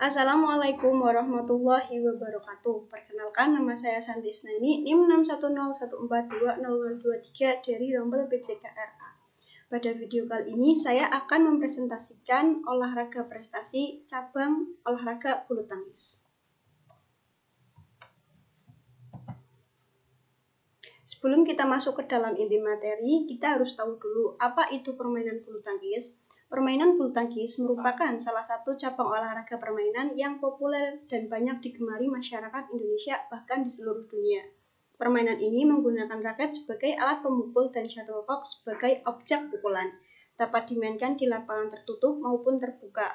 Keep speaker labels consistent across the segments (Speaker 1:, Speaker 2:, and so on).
Speaker 1: Assalamualaikum warahmatullahi wabarakatuh. Perkenalkan, nama saya Santi Isnaini, NIM 610142023 dari Rombel PJKRA. Pada video kali ini, saya akan mempresentasikan olahraga prestasi cabang olahraga bulu tangkis. Sebelum kita masuk ke dalam inti materi, kita harus tahu dulu apa itu permainan bulu tangkis. Permainan bulu tangkis merupakan salah satu cabang olahraga permainan yang populer dan banyak digemari masyarakat Indonesia bahkan di seluruh dunia. Permainan ini menggunakan raket sebagai alat pemukul dan shuttlecock sebagai objek pukulan. Dapat dimainkan di lapangan tertutup maupun terbuka.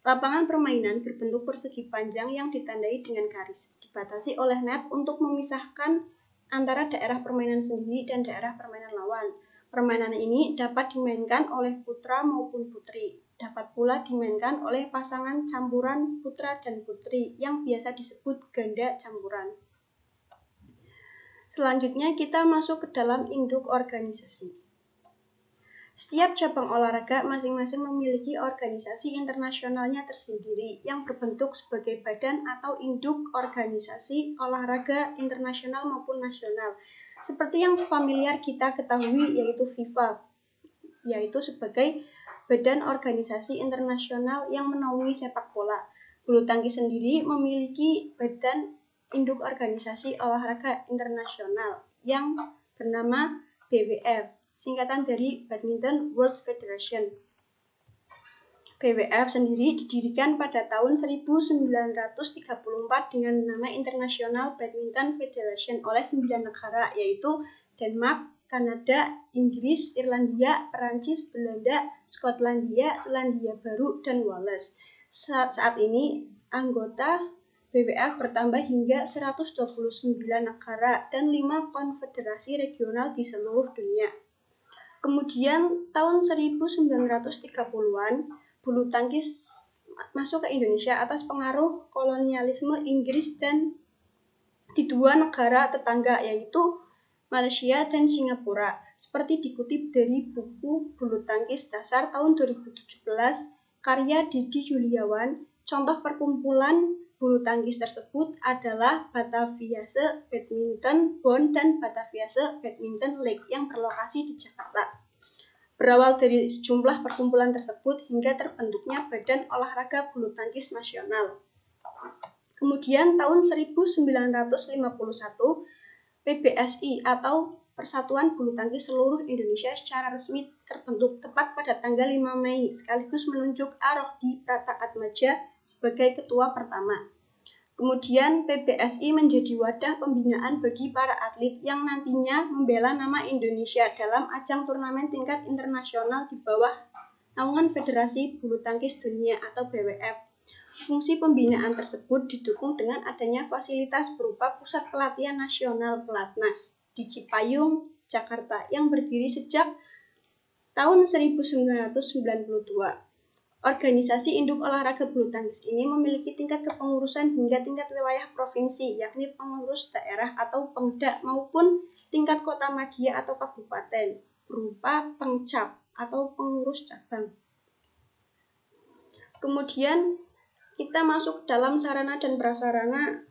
Speaker 1: Lapangan permainan berbentuk persegi panjang yang ditandai dengan garis, dibatasi oleh net untuk memisahkan antara daerah permainan sendiri dan daerah permainan lawan. Permainan ini dapat dimainkan oleh putra maupun putri. Dapat pula dimainkan oleh pasangan campuran putra dan putri yang biasa disebut ganda campuran. Selanjutnya kita masuk ke dalam induk organisasi. Setiap cabang olahraga masing-masing memiliki organisasi internasionalnya tersendiri yang berbentuk sebagai badan atau induk organisasi olahraga internasional maupun nasional. Seperti yang familiar kita ketahui yaitu FIFA, yaitu sebagai badan organisasi internasional yang menaungi sepak bola. Bulu tangkis sendiri memiliki badan induk organisasi olahraga internasional yang bernama BWF, singkatan dari Badminton World Federation. BWF sendiri didirikan pada tahun 1934 dengan nama International Badminton Federation oleh 9 negara, yaitu Denmark, Kanada, Inggris, Irlandia, Perancis, Belanda, Skotlandia, Selandia Baru, dan Wales. Saat ini anggota BWF bertambah hingga 129 negara dan 5 konfederasi regional di seluruh dunia. Kemudian tahun 1930-an, bulu tangkis masuk ke Indonesia atas pengaruh kolonialisme Inggris dan di dua negara tetangga yaitu Malaysia dan Singapura. Seperti dikutip dari buku Bulu Tangkis Dasar tahun 2017 karya Didi Yuliawan, contoh perkumpulan bulu tangkis tersebut adalah Bataviase Badminton Bond dan Bataviase Badminton League yang berlokasi di Jakarta. Berawal dari sejumlah perkumpulan tersebut hingga terbentuknya Badan Olahraga Bulu Tangkis Nasional. Kemudian tahun 1951, PBSI atau Persatuan Bulu Tangkis Seluruh Indonesia secara resmi terbentuk tepat pada tanggal 5 Mei, sekaligus menunjuk Arohdi Prataatmadja sebagai ketua pertama. Kemudian PBSI menjadi wadah pembinaan bagi para atlet yang nantinya membela nama Indonesia dalam ajang turnamen tingkat internasional di bawah naungan Federasi Bulu Tangkis Dunia atau BWF. Fungsi pembinaan tersebut didukung dengan adanya fasilitas berupa Pusat Pelatihan Nasional Pelatnas di Cipayung, Jakarta yang berdiri sejak tahun 1992. Organisasi induk olahraga bulu tangkis ini memiliki tingkat kepengurusan hingga tingkat wilayah provinsi, yakni pengurus daerah atau pengda maupun tingkat kota madya atau kabupaten, berupa pengcap atau pengurus cabang. Kemudian kita masuk dalam sarana dan prasarana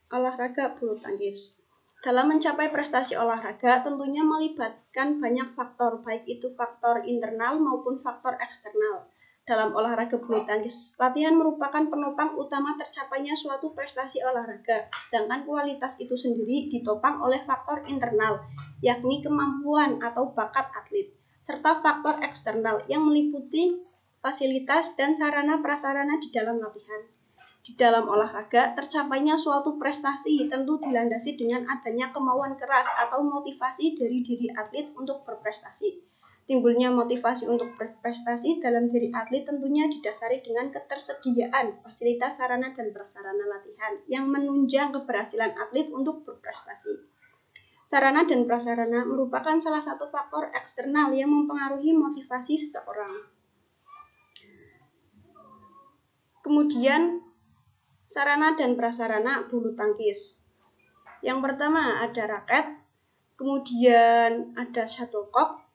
Speaker 1: olahraga bulu tangkis. Dalam mencapai prestasi olahraga tentunya melibatkan banyak faktor, baik itu faktor internal maupun faktor eksternal. Dalam olahraga bulu tangkis, latihan merupakan penopang utama tercapainya suatu prestasi olahraga, sedangkan kualitas itu sendiri ditopang oleh faktor internal, yakni kemampuan atau bakat atlet, serta faktor eksternal yang meliputi fasilitas dan sarana prasarana di dalam latihan. Di dalam olahraga, tercapainya suatu prestasi tentu dilandasi dengan adanya kemauan keras atau motivasi dari diri atlet untuk berprestasi. Timbulnya motivasi untuk berprestasi dalam diri atlet tentunya didasari dengan ketersediaan fasilitas sarana dan prasarana latihan yang menunjang keberhasilan atlet untuk berprestasi. Sarana dan prasarana merupakan salah satu faktor eksternal yang mempengaruhi motivasi seseorang. Kemudian, sarana dan prasarana bulu tangkis. Yang pertama ada raket, kemudian ada shuttlecock,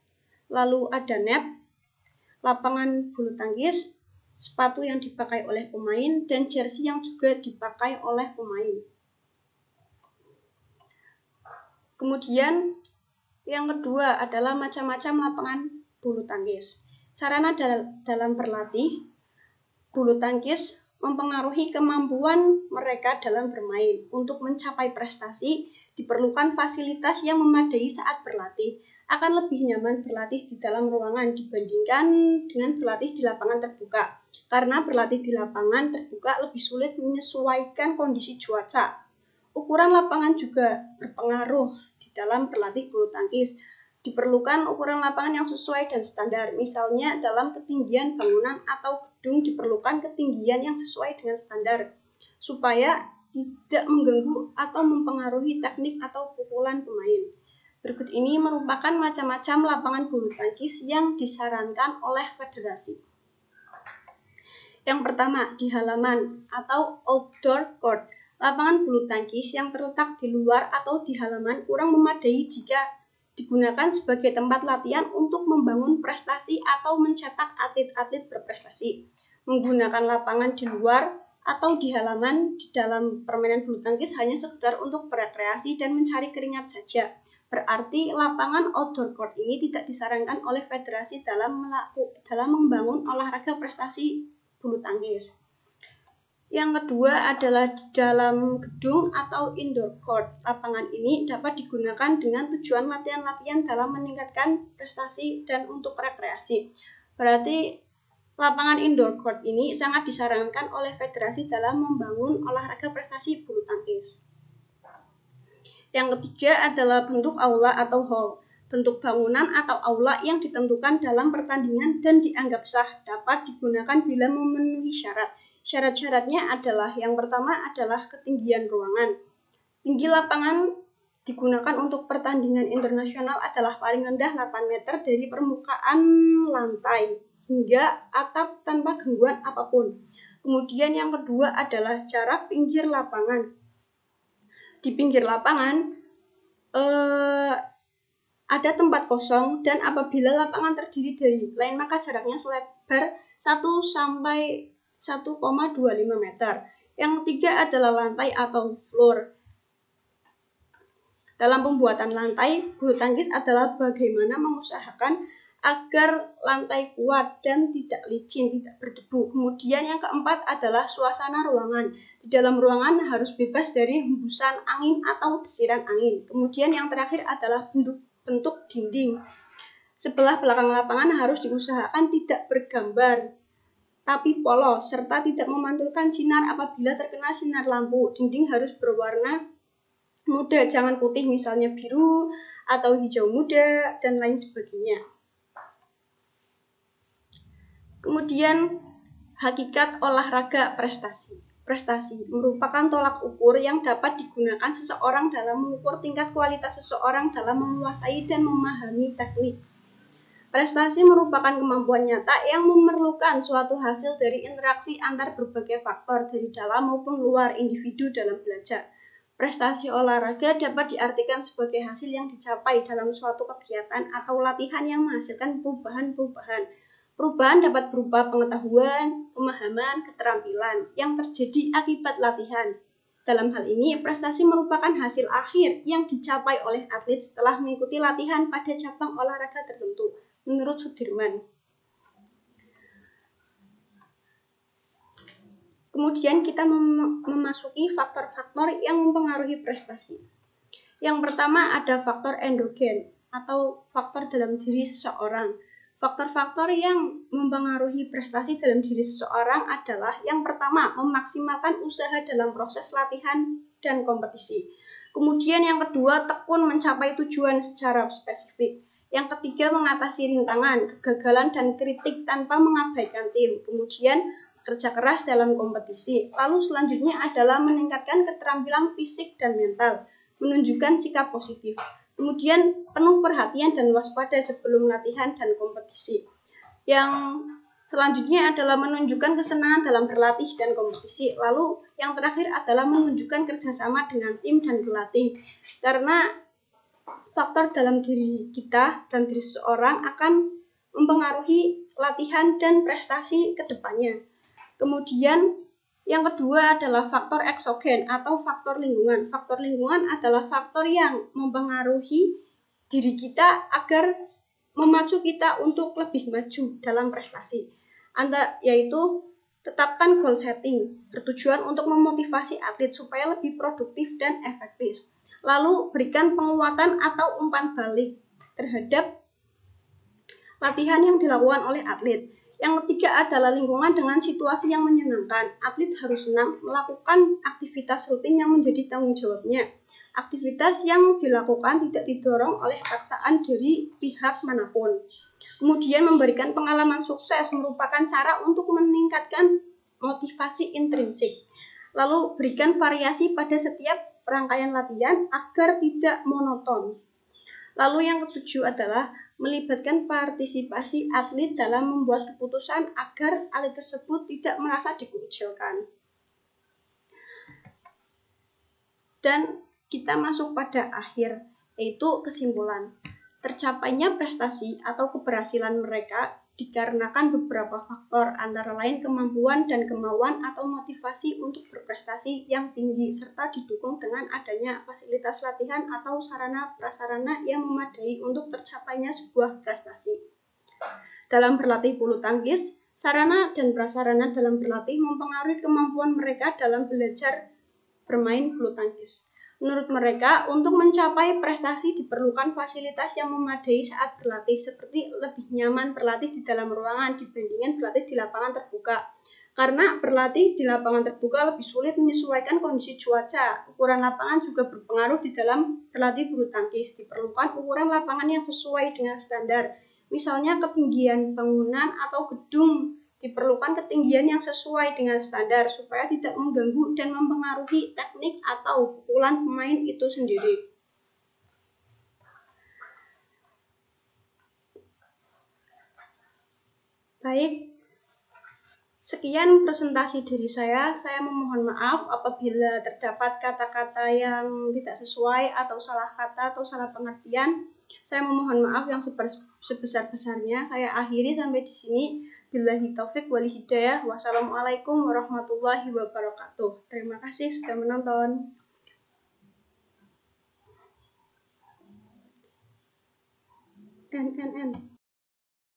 Speaker 1: lalu ada net, lapangan bulu tangkis, sepatu yang dipakai oleh pemain, dan jersey yang juga dipakai oleh pemain. Kemudian yang kedua adalah macam-macam lapangan bulu tangkis. Sarana dalam berlatih bulu tangkis mempengaruhi kemampuan mereka dalam bermain. Untuk mencapai prestasi, diperlukan fasilitas yang memadai saat berlatih. Akan lebih nyaman berlatih di dalam ruangan dibandingkan dengan berlatih di lapangan terbuka. Karena berlatih di lapangan terbuka lebih sulit menyesuaikan kondisi cuaca. Ukuran lapangan juga berpengaruh di dalam berlatih bulu tangkis. Diperlukan ukuran lapangan yang sesuai dan standar. Misalnya dalam ketinggian bangunan atau gedung diperlukan ketinggian yang sesuai dengan standar supaya tidak mengganggu atau mempengaruhi teknik atau pukulan pemain. Berikut ini merupakan macam-macam lapangan bulu tangkis yang disarankan oleh federasi. Yang pertama, di halaman atau outdoor court. Lapangan bulu tangkis yang terletak di luar atau di halaman kurang memadai jika digunakan sebagai tempat latihan untuk membangun prestasi atau mencetak atlet-atlet berprestasi. Menggunakan lapangan di luar atau di halaman di dalam permainan bulu tangkis hanya sekedar untuk berekreasi dan mencari keringat saja. Berarti lapangan outdoor court ini tidak disarankan oleh federasi dalam membangun olahraga prestasi bulu tangkis. Yang kedua adalah di dalam gedung atau indoor court. Lapangan ini dapat digunakan dengan tujuan latihan-latihan dalam meningkatkan prestasi dan untuk rekreasi. Berarti lapangan indoor court ini sangat disarankan oleh federasi dalam membangun olahraga prestasi bulu tangkis. Yang ketiga adalah bentuk aula atau hall. Bentuk bangunan atau aula yang ditentukan dalam pertandingan dan dianggap sah dapat digunakan bila memenuhi syarat. Syarat-syaratnya adalah yang pertama adalah ketinggian ruangan. Tinggi lapangan digunakan untuk pertandingan internasional adalah paling rendah 8 meter dari permukaan lantai hingga atap tanpa gangguan apapun. Kemudian yang kedua adalah jarak pinggir lapangan. Di pinggir lapangan ada tempat kosong dan apabila lapangan terdiri dari lain maka jaraknya selebar 1 sampai 1,25 meter. Yang ketiga adalah lantai atau floor. Dalam pembuatan lantai, bulu tangkis adalah bagaimana mengusahakan agar lantai kuat dan tidak licin, tidak berdebu. Kemudian yang keempat adalah suasana ruangan. Di dalam ruangan harus bebas dari hembusan angin atau desiran angin. Kemudian yang terakhir adalah bentuk dinding. Sebelah belakang lapangan harus diusahakan tidak bergambar, tapi polos, serta tidak memantulkan sinar apabila terkena sinar lampu. Dinding harus berwarna muda, jangan putih, misalnya biru atau hijau muda, dan lain sebagainya. Kemudian, hakikat olahraga prestasi. Prestasi merupakan tolak ukur yang dapat digunakan seseorang dalam mengukur tingkat kualitas seseorang dalam menguasai dan memahami teknik. Prestasi merupakan kemampuan nyata yang memerlukan suatu hasil dari interaksi antar berbagai faktor dari dalam maupun luar individu dalam belajar. Prestasi olahraga dapat diartikan sebagai hasil yang dicapai dalam suatu kegiatan atau latihan yang menghasilkan perubahan-perubahan. Perubahan dapat berupa pengetahuan, pemahaman, keterampilan yang terjadi akibat latihan. Dalam hal ini, prestasi merupakan hasil akhir yang dicapai oleh atlet setelah mengikuti latihan pada cabang olahraga tertentu, menurut Sudirman. Kemudian kita memasuki faktor-faktor yang mempengaruhi prestasi. Yang pertama ada faktor endogen atau faktor dalam diri seseorang. Faktor-faktor yang mempengaruhi prestasi dalam diri seseorang adalah yang pertama, memaksimalkan usaha dalam proses latihan dan kompetisi. Kemudian yang kedua, tekun mencapai tujuan secara spesifik. Yang ketiga, mengatasi rintangan, kegagalan, dan kritik tanpa mengabaikan tim. Kemudian, kerja keras dalam kompetisi. Lalu selanjutnya adalah meningkatkan keterampilan fisik dan mental, menunjukkan sikap positif. Kemudian penuh perhatian dan waspada sebelum latihan dan kompetisi. Yang selanjutnya adalah menunjukkan kesenangan dalam berlatih dan kompetisi. Lalu yang terakhir adalah menunjukkan kerjasama dengan tim dan pelatih. Karena faktor dalam diri kita dan diri seseorang akan mempengaruhi latihan dan prestasi ke depannya. Kemudian yang kedua adalah faktor eksogen atau faktor lingkungan. Faktor lingkungan adalah faktor yang mempengaruhi diri kita agar memacu kita untuk lebih maju dalam prestasi. Yaitu tetapkan goal setting, bertujuan untuk memotivasi atlet supaya lebih produktif dan efektif. Lalu berikan penguatan atau umpan balik terhadap latihan yang dilakukan oleh atlet. Yang ketiga adalah lingkungan dengan situasi yang menyenangkan. Atlet harus senang melakukan aktivitas rutin yang menjadi tanggung jawabnya. Aktivitas yang dilakukan tidak didorong oleh paksaan dari pihak manapun. Kemudian memberikan pengalaman sukses merupakan cara untuk meningkatkan motivasi intrinsik. Lalu berikan variasi pada setiap rangkaian latihan agar tidak monoton. Lalu yang ketujuh adalah melibatkan partisipasi atlet dalam membuat keputusan agar atlet tersebut tidak merasa dikucilkan. Dan kita masuk pada akhir, yaitu kesimpulan. Tercapainya prestasi atau keberhasilan mereka dikarenakan beberapa faktor, antara lain kemampuan dan kemauan atau motivasi untuk berprestasi yang tinggi, serta didukung dengan adanya fasilitas latihan atau sarana-prasarana yang memadai untuk tercapainya sebuah prestasi. Dalam berlatih bulu tangkis, sarana dan prasarana dalam berlatih mempengaruhi kemampuan mereka dalam belajar bermain bulu tangkis. Menurut mereka, untuk mencapai prestasi diperlukan fasilitas yang memadai saat berlatih, seperti lebih nyaman berlatih di dalam ruangan dibandingkan berlatih di lapangan terbuka. Karena berlatih di lapangan terbuka lebih sulit menyesuaikan kondisi cuaca. Ukuran lapangan juga berpengaruh di dalam berlatih bulu tangkis. Diperlukan ukuran lapangan yang sesuai dengan standar. Misalnya ketinggian bangunan atau gedung. Diperlukan ketinggian yang sesuai dengan standar supaya tidak mengganggu dan mempengaruhi teknik atau pukulan pemain itu sendiri. Baik, sekian presentasi dari saya. Saya memohon maaf apabila terdapat kata-kata yang tidak sesuai atau salah kata atau salah pengertian. Saya memohon maaf yang sebesar-besarnya. Saya akhiri sampai di sini. Billahi taufik wal hidayah. Wassalamualaikum warahmatullahi wabarakatuh. Terima kasih sudah menonton. NNN.